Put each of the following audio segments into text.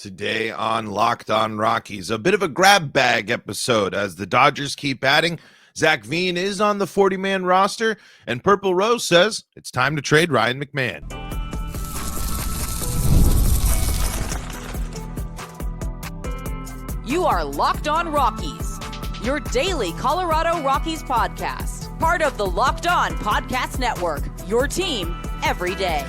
Today on Locked On Rockies, a bit of a grab bag episode as the Dodgers keep adding. Zac Veen is on the 40-man roster, and Purple Rose says it's time to trade Ryan McMahon. You are Locked On Rockies, your daily Colorado Rockies podcast. Part of the Locked On Podcast Network, your team every day.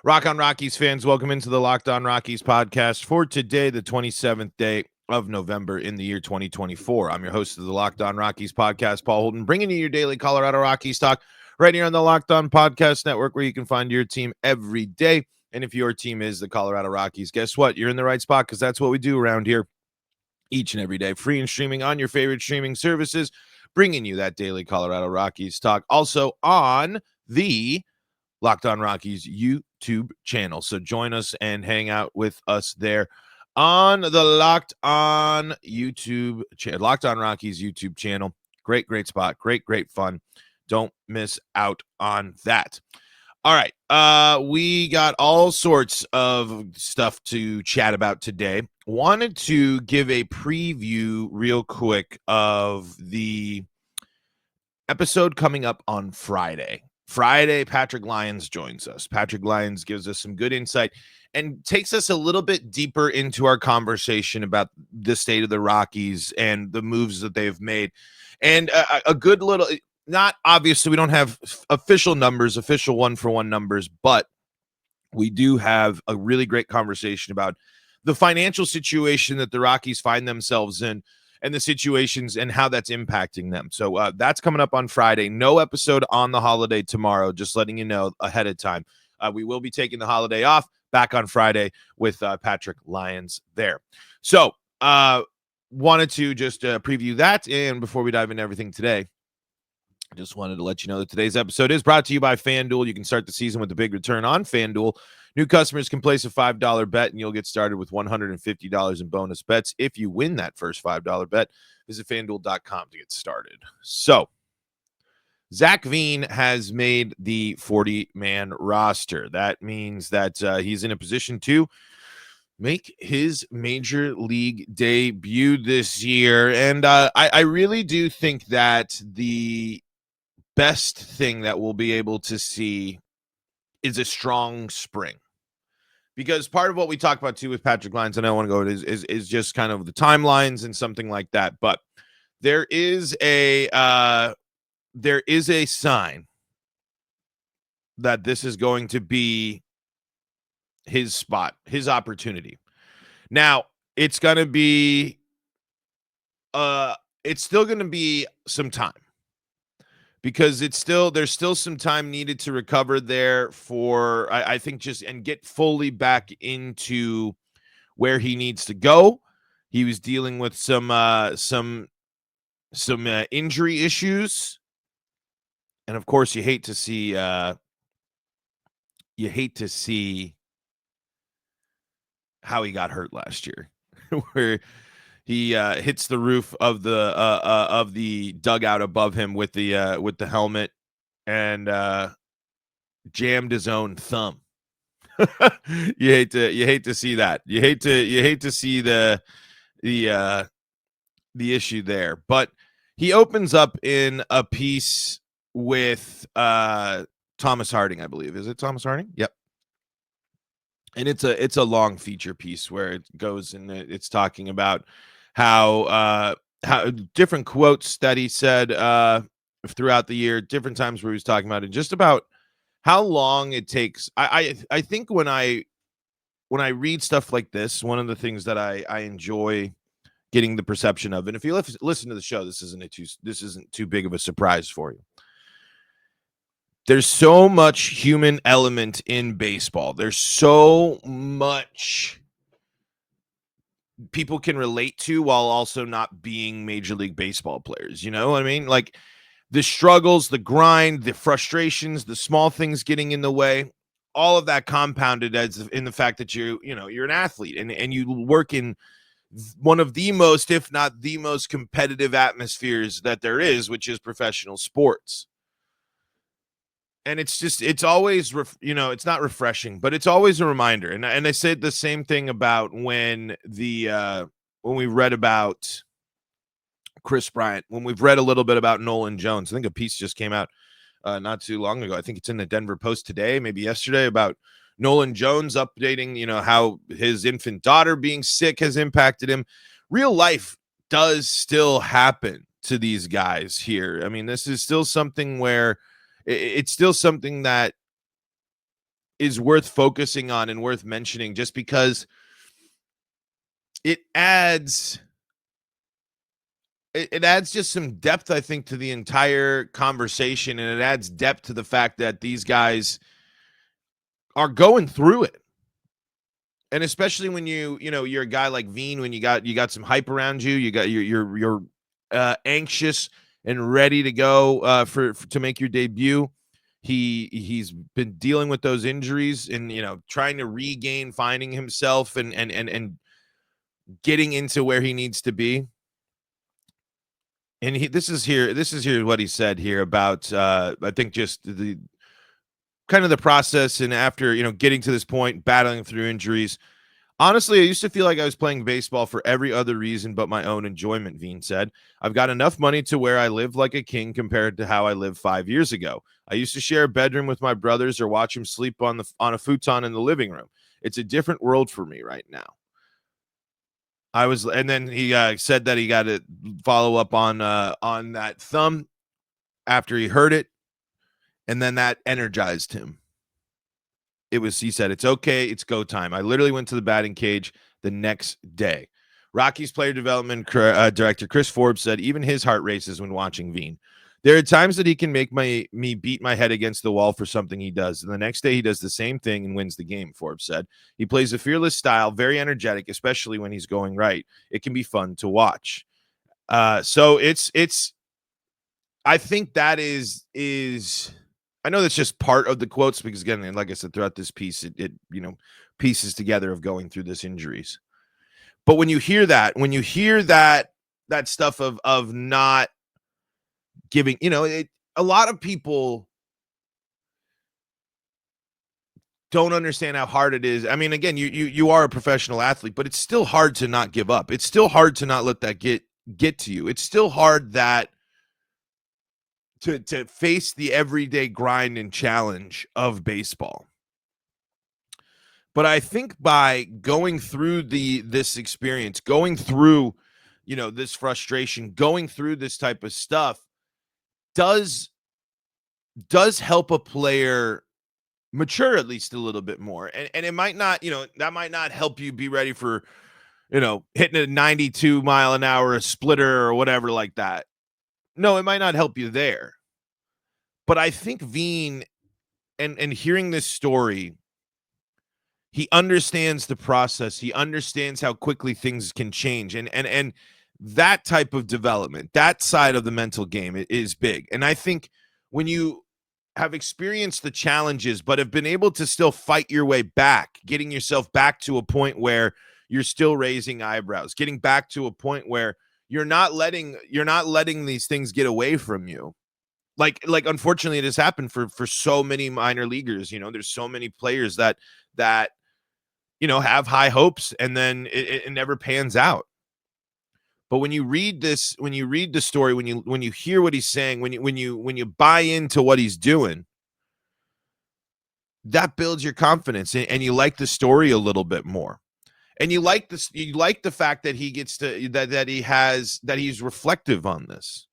Rock on Rockies fans, welcome into the Locked On Rockies podcast for today, the 27th day of November in the year 2024. I'm your host of the Locked On Rockies podcast, Paul Holden, bringing you your daily Colorado Rockies talk right here on the Locked On Podcast Network, where you can find your team every day. And if your team is the Colorado Rockies, guess what? You're in the right spot, because that's what we do around here each and every day. Free and streaming on your favorite streaming services, bringing you that daily Colorado Rockies talk. Also on the Locked On Rockies YouTube channel. So join us and hang out with us there on the Locked On YouTube Locked On Rockies YouTube channel. Great spot. Great fun. Don't miss out on that. All right. We got all sorts of stuff to chat about today. Wanted to give a preview real quick of the episode coming up on Friday. Patrick Lyons joins us. Patrick Lyons gives us some good insight and takes us a little bit deeper into our conversation about the state of the Rockies and the moves that they've made. And a good little, not obviously, we don't have official numbers, official one-for-one numbers, but we do have a really great conversation about the financial situation that the Rockies find themselves in, and the situations and how that's impacting them. So that's coming up on Friday. No episode on the holiday tomorrow, just letting you know ahead of time. We will be taking the holiday off, back on Friday with Patrick Lyons there. So wanted to just preview that. And before we dive into everything today, I just wanted to let you know that today's episode is brought to you by FanDuel. You can start the season with a big return on FanDuel. New customers can place a $5 bet, and you'll get started with $150 in bonus bets if you win that first $5 bet. Visit FanDuel.com to get started. So, Zac Veen has made the 40-man roster. That means that he's in a position to make his major league debut this year. And I really do think that the best thing that we'll be able to see is a strong spring, because part of what we talk about too with Patrick Lyons, and I want to go is just kind of the timelines and something like that. But there is a sign that this is going to be his spot, his opportunity. Now it's going to be it's still going to be some time, because there's still some time needed to recover there for, I think, just and get fully back into where he needs to go. He was dealing with some injury issues, and of course, you hate to see how he got hurt last year, where he hits the roof of the dugout above him with the helmet and jammed his own thumb. You hate to see that. You hate to see the issue there. But he opens up in a piece with Thomas Harding, I believe. Is it Thomas Harding? Yep. And it's a long feature piece where it goes and it's talking about how different quotes that he said throughout the year, different times where he was talking about it, just about how long it takes. I think when I read stuff like this, one of the things that I enjoy getting the perception of, and if you listen to the show, this isn't too big of a surprise for you. There's so much human element in baseball. There's so much people can relate to while also not being Major League Baseball players. You know what I mean? Like the struggles, the grind, the frustrations, the small things getting in the way, all of that compounded as in the fact that you're an athlete and you work in one of the most, if not the most competitive atmospheres that there is, which is professional sports. And it's always, it's not refreshing, but it's always a reminder. And I said the same thing about when we read about Chris Bryant, when we've read a little bit about Nolan Jones. I think a piece just came out not too long ago. I think it's in the Denver Post today, maybe yesterday, about Nolan Jones updating, how his infant daughter being sick has impacted him. Real life does still happen to these guys here. I mean, this is still something where it's still something that is worth focusing on and worth mentioning, just because it adds just some depth, I think, to the entire conversation, and it adds depth to the fact that these guys are going through it. And especially when you're a guy like Veen, when you got some hype around you, you're anxious and ready to go to make your debut. He's been dealing with those injuries and trying to regain, finding himself and getting into where he needs to be. And this is here what he said here about I think just the kind of the process, and after getting to this point, battling through injuries. Honestly, I used to feel like I was playing baseball for every other reason but my own enjoyment, Veen said. I've got enough money to where I live like a king compared to how I lived 5 years ago. I used to share a bedroom with my brothers or watch them sleep on a futon in the living room. It's a different world for me right now. And then he said that he got to follow up on that thumb after he heard it, and then that energized him. He said, it's okay, it's go time. I literally went to the batting cage the next day. Rockies player development director Chris Forbes said even his heart races when watching Veen. There are times that he can make me beat my head against the wall for something he does, and the next day he does the same thing and wins the game, Forbes said. He plays a fearless style, very energetic, especially when he's going right. It can be fun to watch. So it's I think that is I know that's just part of the quotes, because again, like I said, throughout this piece, it pieces together of going through this injuries. But when you hear that stuff of not giving, a lot of people don't understand how hard it is. I mean, again, you are a professional athlete, but it's still hard to not give up. It's still hard to not let that get to you. It's still hard that to face the everyday grind and challenge of baseball. But I think by going through this experience, going through, this frustration, going through this type of stuff does help a player mature at least a little bit more. And it might not, that might not help you be ready for, hitting a 92 mile an hour, a splitter or whatever like that. No, it might not help you there. But I think Veen, and hearing this story, he understands the process. He understands how quickly things can change. And that type of development, that side of the mental game is big. And I think when you have experienced the challenges, but have been able to still fight your way back, getting yourself back to a point where you're still raising eyebrows, getting back to a point where you're not letting these things get away from you. Like unfortunately it has happened for so many minor leaguers. There's so many players that have high hopes, and then it never pans out. But when you read the story, when you hear what he's saying, when you buy into what he's doing, that builds your confidence, and you like the story a little bit more. And you like the fact that he gets to that he's reflective on this.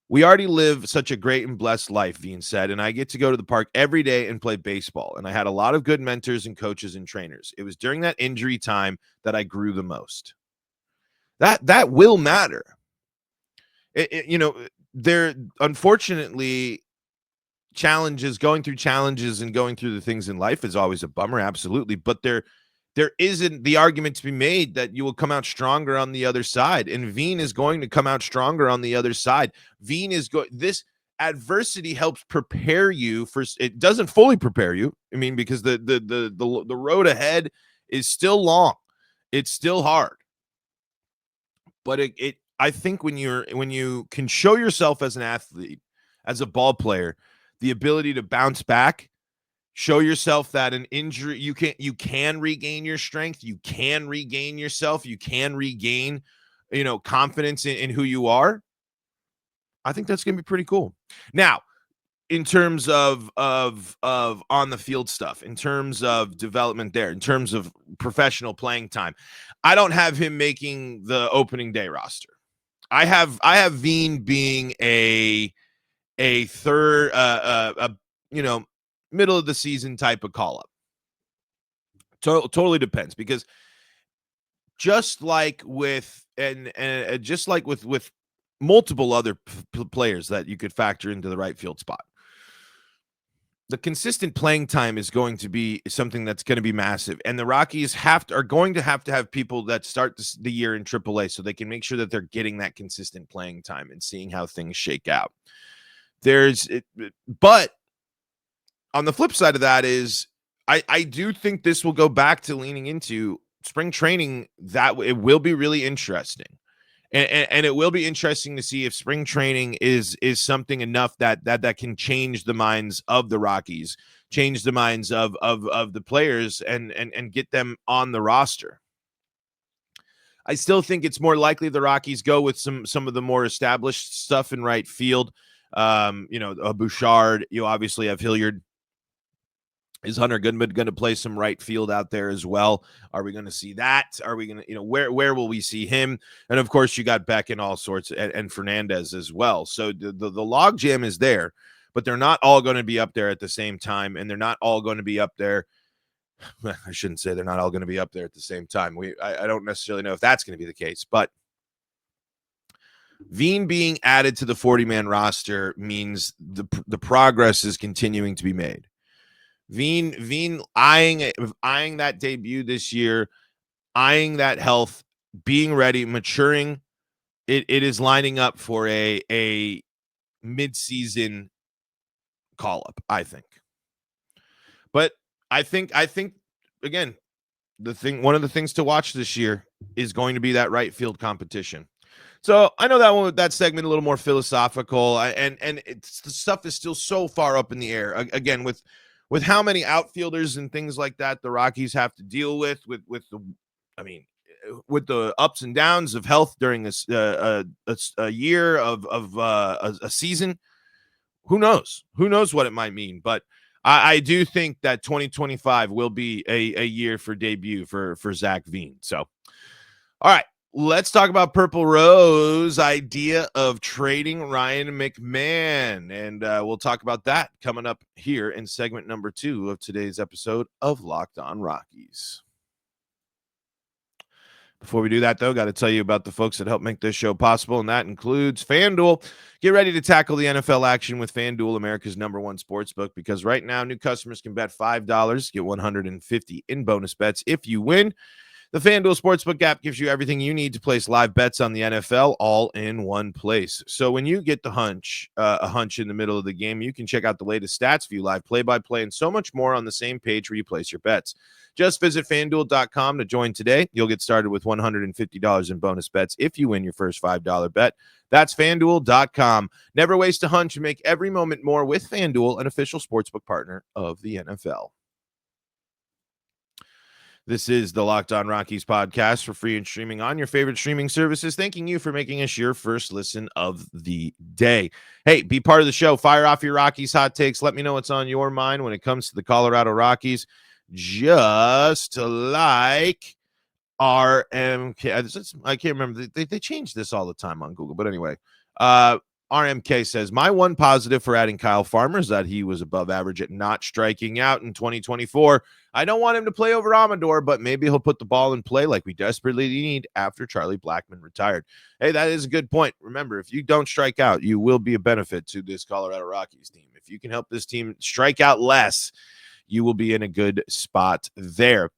We already live such a great and blessed life, Veen said, and I get to go to the park every day and play baseball. And I had a lot of good mentors and coaches and trainers. It was during that injury time that I grew the most. That will matter. There unfortunately going through challenges and going through the things in life is always a bummer, absolutely. But there isn't the argument to be made that you will come out stronger on the other side. And Veen is going to come out stronger on the other side. This adversity helps prepare you for, it doesn't fully prepare you. I mean, because the road ahead is still long. It's still hard. But I think when you can show yourself as an athlete, as a ball player, the ability to bounce back, show yourself that an injury, you can regain your strength, you can regain yourself, you can regain, confidence in who you are. I think that's going to be pretty cool. Now, in terms of on the field stuff, in terms of development there, in terms of professional playing time, I don't have him making the opening day roster. I have Veen being a third, middle of the season type of call up. Totally depends, because just like with just like with multiple other players that you could factor into the right field spot, the consistent playing time is going to be something that's going to be massive. And the Rockies are going to have people that start the year in AAA so they can make sure that they're getting that consistent playing time and seeing how things shake out. But on the flip side of that is I do think this will go back to leaning into spring training. That it will be really interesting. And it will be interesting to see if spring training is something enough that can change the minds of the Rockies, change the minds of the players, and get them on the roster. I still think it's more likely the Rockies go with some of the more established stuff in right field. Bouchard, you obviously have Hilliard. Is Hunter Goodman going to play some right field out there as well? Are we going to see that? Are we going to, where will we see him? And of course, you got Beck and all sorts, and Fernandez as well. So the log jam is there, but they're not all going to be up there at the same time, and they're not all going to be up there. I shouldn't say they're not all going to be up there at the same time. I don't necessarily know if that's going to be the case, but Veen being added to the 40-man roster means the progress is continuing to be made. Veen eyeing that debut this year, eyeing that health, being ready, maturing. It is lining up for a mid-season call-up, I think. But I think again, one of the things to watch this year is going to be that right field competition. So I know that segment a little more philosophical, and the stuff is still so far up in the air. Again, with how many outfielders and things like that the Rockies have to deal with the ups and downs of health during a year of a season. Who knows what it might mean? But I do think that 2025 will be a year for debut for Zac Veen. So, all right. Let's talk about Purple Rose idea of trading Ryan McMahon, and we'll talk about that coming up here in segment number 2 of today's episode of Locked On Rockies. Before we do that, though, got to tell you about the folks that help make this show possible, and that includes FanDuel. Get ready to tackle the NFL action with FanDuel, America's #1 sportsbook, because right now new customers can bet $5, get $150 in bonus bets if you win. The FanDuel Sportsbook app gives you everything you need to place live bets on the NFL all in one place. So when you get a hunch in the middle of the game, you can check out the latest stats, view live play-by-play, and so much more on the same page where you place your bets. Just visit FanDuel.com to join today. You'll get started with $150 in bonus bets if you win your first $5 bet. That's FanDuel.com. Never waste a hunch and make every moment more with FanDuel, an official sportsbook partner of the NFL. This is the Locked On Rockies podcast for free and streaming on your favorite streaming services. Thanking you for making us your first listen of the day. Hey, be part of the show. Fire off your Rockies hot takes. Let me know what's on your mind when it comes to the Colorado Rockies. Just like RMK. I can't remember. They change this all the time on Google. But anyway, RMK says, my one positive for adding Kyle Farmer is that he was above average at not striking out in 2024. I don't want him to play over Amador, but maybe he'll put the ball in play like we desperately need after Charlie Blackmon retired. Hey, that is a good point. Remember, if you don't strike out, you will be a benefit to this Colorado Rockies team. If you can help this team strike out less, you will be in a good spot there.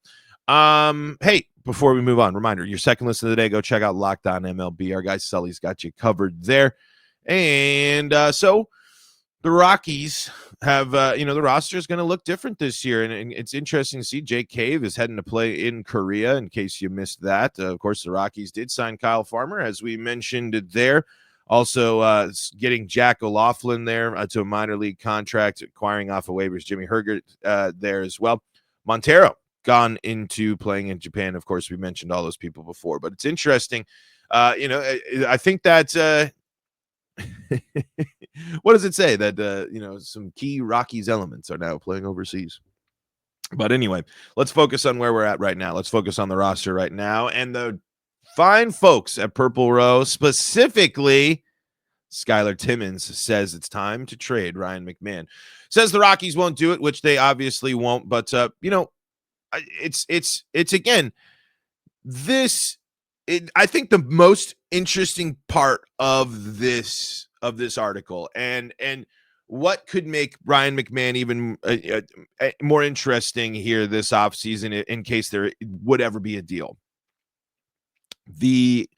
Hey, before we move on, reminder, your second listen of the day, go check out Locked On MLB. Our guy Sully's got you covered there. And so the Rockies have, the roster is going to look different this year. And it's interesting to see Jake Cave is heading to play in Korea, in case you missed that. Of course, the Rockies did sign Kyle Farmer, as we mentioned there. Also, getting Jack O'Loughlin there to a minor league contract, acquiring off of waivers Jimmy Hergert there as well. Montero gone into playing in Japan. Of course, we mentioned all those people before, but it's interesting. I think that what does it say that some key Rockies elements are now playing overseas. But anyway, let's focus on where we're at right now. Let's focus on the roster right now. And the fine folks at Purple Row, specifically Skylar Timmons, says it's time to trade Ryan McMahon. Says the Rockies won't do it, which they obviously won't. But, it's again, I think the most interesting part of this article and what could make Ryan McMahon even more interesting here this offseason in case there would ever be a deal. The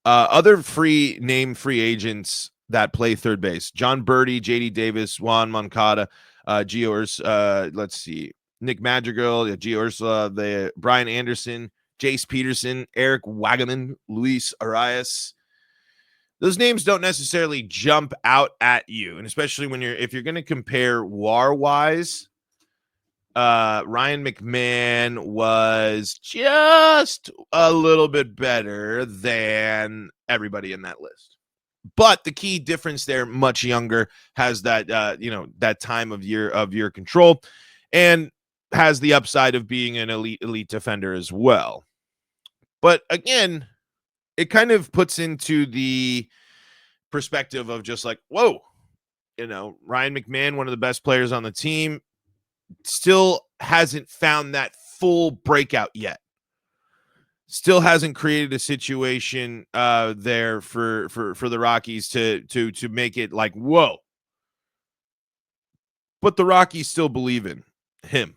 other free agents that play third base: John Birdie, JD Davis, Juan Moncada, let's see, Nick Madrigal, Gio Ursula, Brian Anderson, Jace Peterson, Eric Wagaman, Luis Arias. Those names don't necessarily jump out at you, and especially if you're going to compare WAR-wise, Ryan McMahon was just a little bit better than everybody in that list. But the key difference there, much younger, has that that time of year control, and has the upside of being an elite defender as well. But again, it kind of puts into the perspective of just like, whoa, Ryan McMahon, one of the best players on the team, still hasn't found that full breakout yet. Still hasn't created a situation there for the Rockies to make it like, whoa. But the Rockies still believe in him.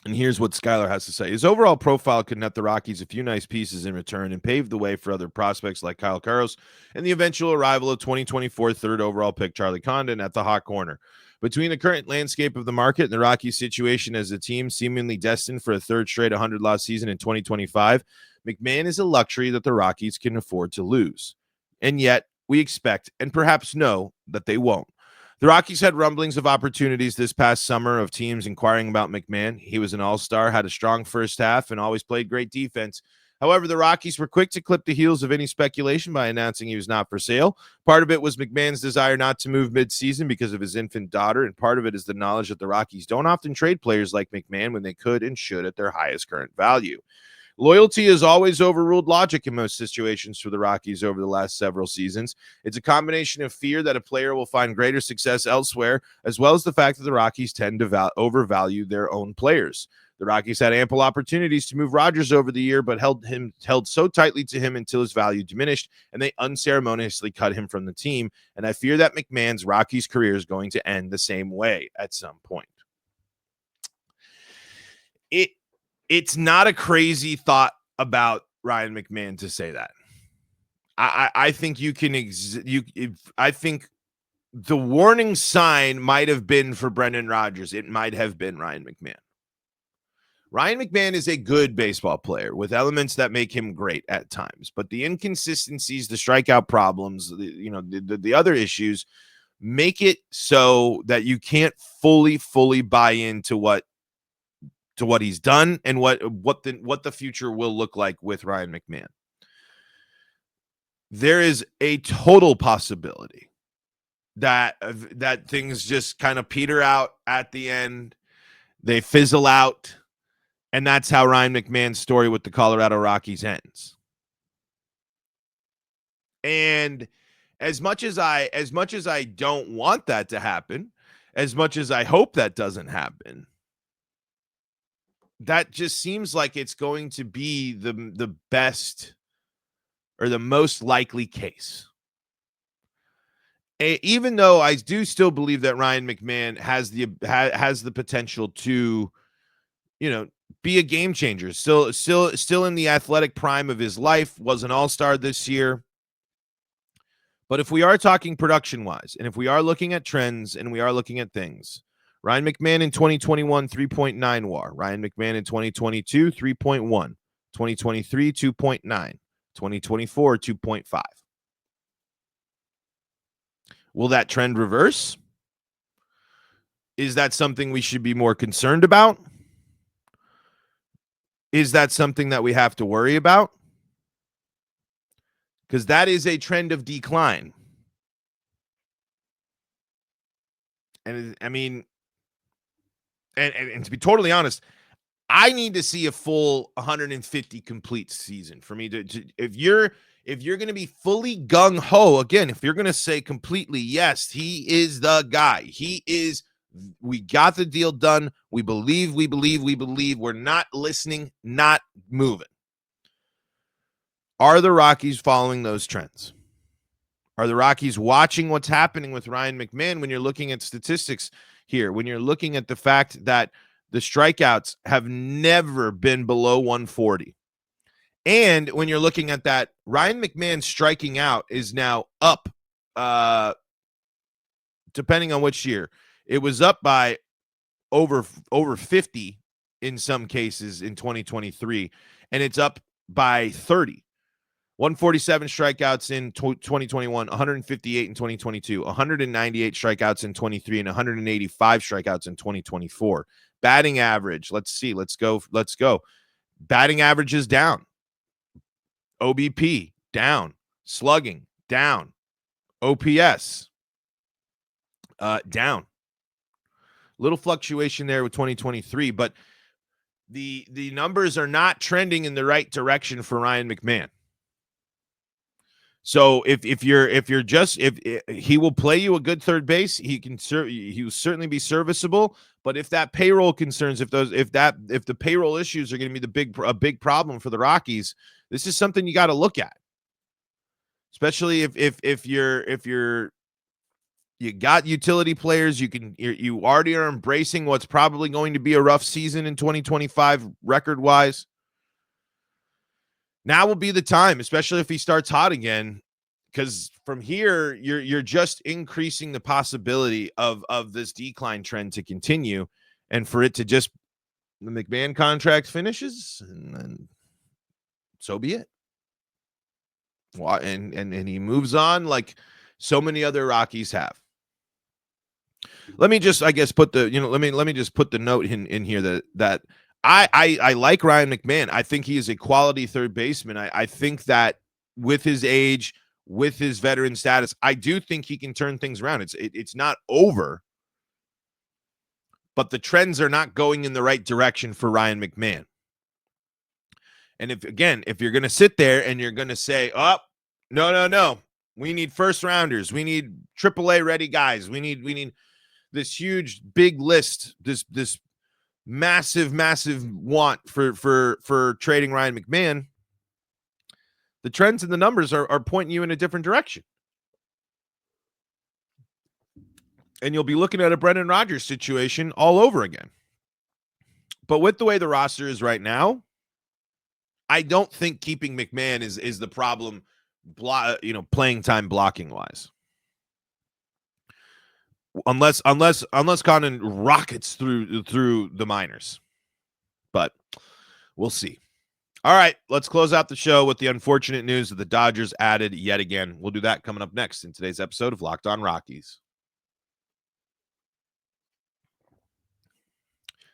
And here's what Skylar has to say. His overall profile could net the Rockies a few nice pieces in return and pave the way for other prospects like Kyle Carros and the eventual arrival of 2024 third overall pick Charlie Condon at the hot corner. Between the current landscape of the market and the Rockies' situation as a team seemingly destined for a third straight 100-loss season in 2025, McMahon is a luxury that the Rockies can afford to lose. And yet, we expect and perhaps know that they won't. The Rockies had rumblings of opportunities this past summer of teams inquiring about McMahon. He was an all-star, had a strong first half, and always played great defense. However, the Rockies were quick to clip the heels of any speculation by announcing he was not for sale. Part of it was McMahon's desire not to move mid-season because of his infant daughter, and part of it is the knowledge that the Rockies don't often trade players like McMahon when they could and should at their highest current value. Loyalty has always overruled logic in most situations for the Rockies over the last several seasons. It's a combination of fear that a player will find greater success elsewhere, as well as the fact that the Rockies tend to overvalue their own players. The Rockies had ample opportunities to move Rodgers over the year, but held so tightly to him until his value diminished, and they unceremoniously cut him from the team. And I fear that McMahon's Rockies career is going to end the same way at some point. It's not a crazy thought about Ryan McMahon to say that. I think you can. I think the warning sign might have been for Brendan Rodgers. It might have been Ryan McMahon. Ryan McMahon is a good baseball player with elements that make him great at times, but the inconsistencies, the strikeout problems, the other issues make it so that you can't fully buy into what he's done and what the future will look like with Ryan McMahon. There is a total possibility that things just kind of peter out at the end. They fizzle out, and that's how Ryan McMahon's story with the Colorado Rockies ends. And as much as I don't want that to happen, as much as I hope that doesn't happen, that just seems like it's going to be the best or the most likely case. Even though I do still believe that Ryan McMahon has the potential to, be a game changer. Still in the athletic prime of his life, was an all-star this year. But if we are talking production-wise, and if we are looking at trends and we are looking at things, Ryan McMahon in 2021, 3.9 WAR. Ryan McMahon in 2022, 3.1. 2023, 2.9. 2024, 2.5. Will that trend reverse? Is that something we should be more concerned about? Is that something that we have to worry about? Because that is a trend of decline. And I mean, and to be totally honest, I need to see a full 150 complete season for me to if you're going to be fully gung ho again, if you're going to say completely, yes, he is the guy. He is, we got the deal done. We believe. We're not listening, not moving. Are the Rockies following those trends? Are the Rockies watching what's happening with Ryan McMahon when you're looking at statistics here, when you're looking at the fact that the strikeouts have never been below 140? And when you're looking at that, Ryan McMahon striking out is now up, depending on which year. It was up by over 50 in some cases in 2023, and it's up by 30. 147 strikeouts in 2021, 158 in 2022, 198 strikeouts in 23, and 185 strikeouts in 2024. Batting average, let's see, let's go. Batting average is down. OBP, down. Slugging, down. OPS, down. Little fluctuation there with 2023, but the numbers are not trending in the right direction for Ryan McMahon. So if he will play you a good third base, he will certainly be serviceable. But if that payroll concerns, if the payroll issues are going to be a big problem for the Rockies, this is something you got to look at. Especially if you got utility players, you already are embracing what's probably going to be a rough season in 2025 record wise. Now will be the time, especially if he starts hot again, because from here you're just increasing the possibility of this decline trend to continue, and for it to just the McMahon contract finishes, and then so be it. And he moves on like so many other Rockies have. Let me just, I guess, put the let me just put the note in here that I like Ryan McMahon. I think he is a quality third baseman. I think that with his age, with his veteran status, I do think he can turn things around. It's not over, but the trends are not going in the right direction for Ryan McMahon. And if you're going to sit there and you're going to say, oh, no, we need first rounders, we need AAA ready guys, we need this huge big list, this massive want for trading Ryan McMahon, the trends and the numbers are pointing you in a different direction. And you'll be looking at a Brendan Rodgers situation all over again. But with the way the roster is right now, I don't think keeping McMahon is the problem, playing time blocking wise. Unless Condon rockets through the minors. But we'll see. All right, let's close out the show with the unfortunate news that the Dodgers added yet again. We'll do that coming up next in today's episode of Locked On Rockies.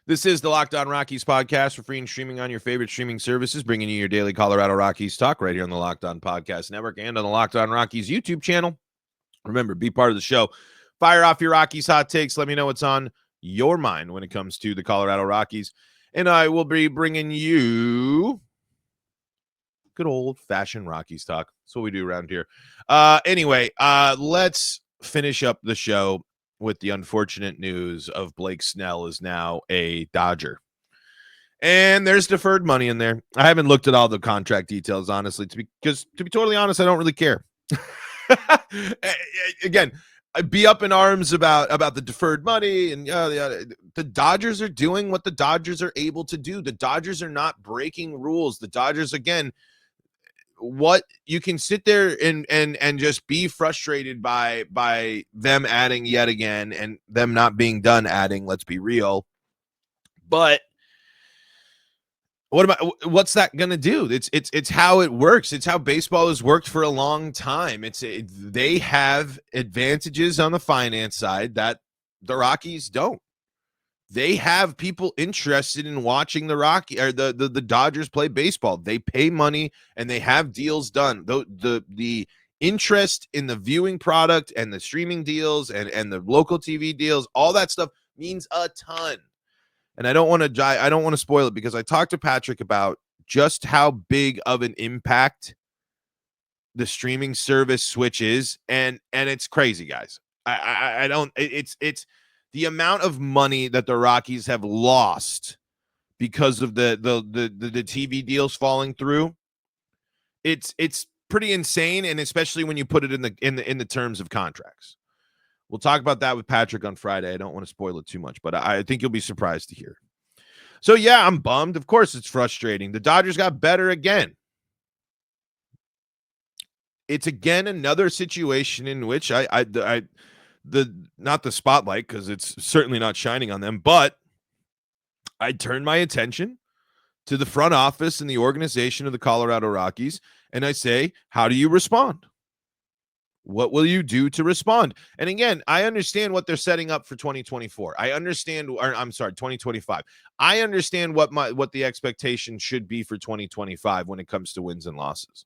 This is the Locked On Rockies podcast for free and streaming on your favorite streaming services, bringing you your daily Colorado Rockies talk right here on the Locked On Podcast Network and on the Locked On Rockies YouTube channel. Remember, be part of the show. Fire off your Rockies hot takes. Let me know what's on your mind when it comes to the Colorado Rockies. And I will be bringing you good old-fashioned Rockies talk. That's what we do around here. Anyway, let's finish up the show with the unfortunate news of Blake Snell is now a Dodger. And there's deferred money in there. I haven't looked at all the contract details, honestly, because to be totally honest, I don't really care. Again, I'd be up in arms about the deferred money, and the Dodgers are doing what the Dodgers are able to do. The Dodgers are not breaking rules. The Dodgers, again, what you can sit there and just be frustrated by them adding yet again and them not being done adding, let's be real. But What's that going to do? It's how it works. It's how baseball has worked for a long time. They have advantages on the finance side that the Rockies don't. They have people interested in watching the Dodgers play baseball. They pay money and they have deals done. The interest in the viewing product and the streaming deals and the local TV deals, all that stuff means a ton. And I don't want to spoil it because I talked to Patrick about just how big of an impact the streaming service switch is, and it's crazy, guys. It's the amount of money that the Rockies have lost because of the TV deals falling through. It's pretty insane, and especially when you put it in the terms of contracts. We'll talk about that with Patrick on Friday. I don't want to spoil it too much, but I think you'll be surprised to hear. So, yeah, I'm bummed. Of course, it's frustrating. The Dodgers got better again. It's, again, another situation in which not the spotlight, because it's certainly not shining on them, but I turned my attention to the front office and the organization of the Colorado Rockies, and I say, how do you respond? What will you do to respond? And again, I understand what they're setting up for 2024. I understand, or I'm sorry, 2025. I understand what the expectation should be for 2025 when it comes to wins and losses.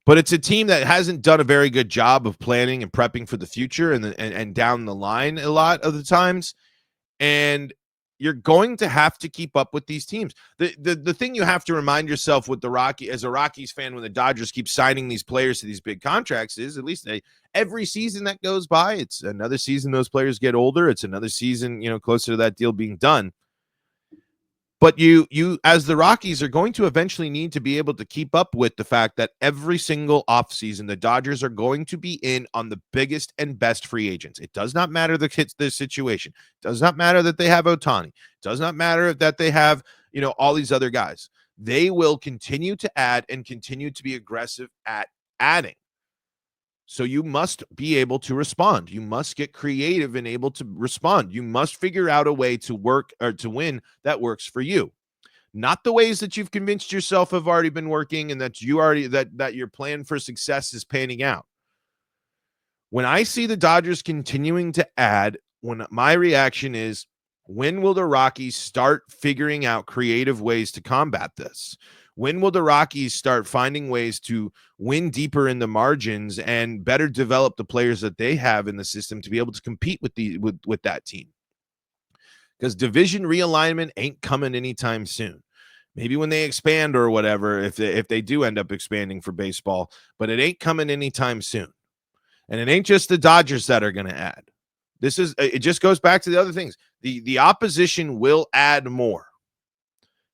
But it's a team that hasn't done a very good job of planning and prepping for the future and down the line a lot of the times. And you're going to have to keep up with these teams. The thing you have to remind yourself with as a Rockies fan, when the Dodgers keep signing these players to these big contracts, is at least every season that goes by, it's another season those players get older. It's another season, closer to that deal being done. But you as the Rockies are going to eventually need to be able to keep up with the fact that every single offseason, the Dodgers are going to be in on the biggest and best free agents. It does not matter the situation. It does not matter that they have Ohtani. It does not matter that they have, all these other guys. They will continue to add and continue to be aggressive at adding. So you must be able to respond. You must get creative and able to respond. You must figure out a way to work or to win that works for you. Not the ways that you've convinced yourself have already been working and that that your plan for success is panning out. When I see the Dodgers continuing to add, my reaction is, when will the Rockies start figuring out creative ways to combat this? When will the Rockies start finding ways to win deeper in the margins and better develop the players that they have in the system to be able to compete with that team? Because division realignment ain't coming anytime soon. Maybe when they expand or whatever, if they do end up expanding for baseball, but it ain't coming anytime soon. And it ain't just the Dodgers that are going to add. It just goes back to the other things. The opposition will add more.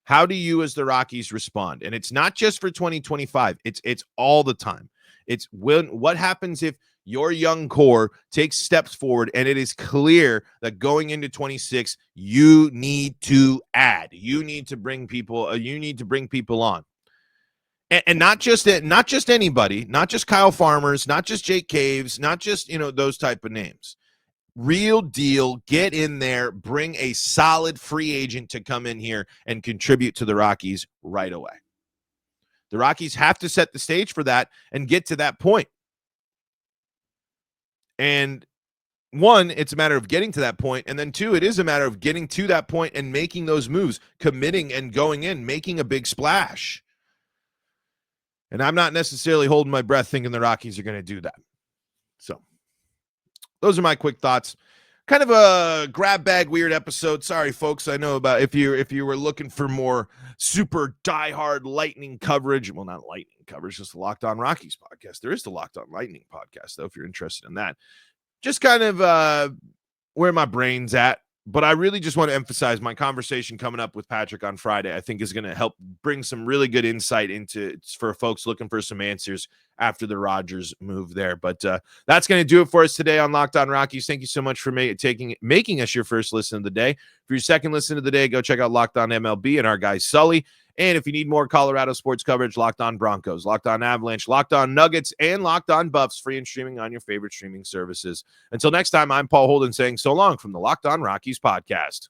How do you as the Rockies respond? And it's not just for 2025. It's all the time. It's what happens if your young core takes steps forward and it is clear that going into 26, you need to add. You need to bring people on. And not just anybody, not just Kyle Farmers, not just Jake Caves, not just, those type of names. Real deal, get in there, bring a solid free agent to come in here and contribute to the Rockies right away. The Rockies have to set the stage for that and get to that point. And one, it's a matter of getting to that point. And then two, it is a matter of getting to that point and making those moves, committing and going in, making a big splash. And I'm not necessarily holding my breath thinking the Rockies are going to do that. So those are my quick thoughts. Kind of a grab bag weird episode. Sorry, folks. I know about if you were looking for more super diehard Lightning coverage. Well, not Lightning coverage, just the Locked On Rockies podcast. There is the Locked On Lightning podcast, though, if you're interested in that. Just kind of where my brain's at. But I really just want to emphasize my conversation coming up with Patrick on Friday, I think is going to help bring some really good insight for folks looking for some answers after the Rogers move there. But that's going to do it for us today on Locked On Rockies. Thank you so much for making us your first listen of the day. For your second listen of the day, go check out Locked On MLB and our guy Sully. And if you need more Colorado sports coverage, Locked On Broncos, Locked On Avalanche, Locked On Nuggets, and Locked On Buffs, free and streaming on your favorite streaming services. Until next time, I'm Paul Holden saying so long from the Locked On Rockies podcast.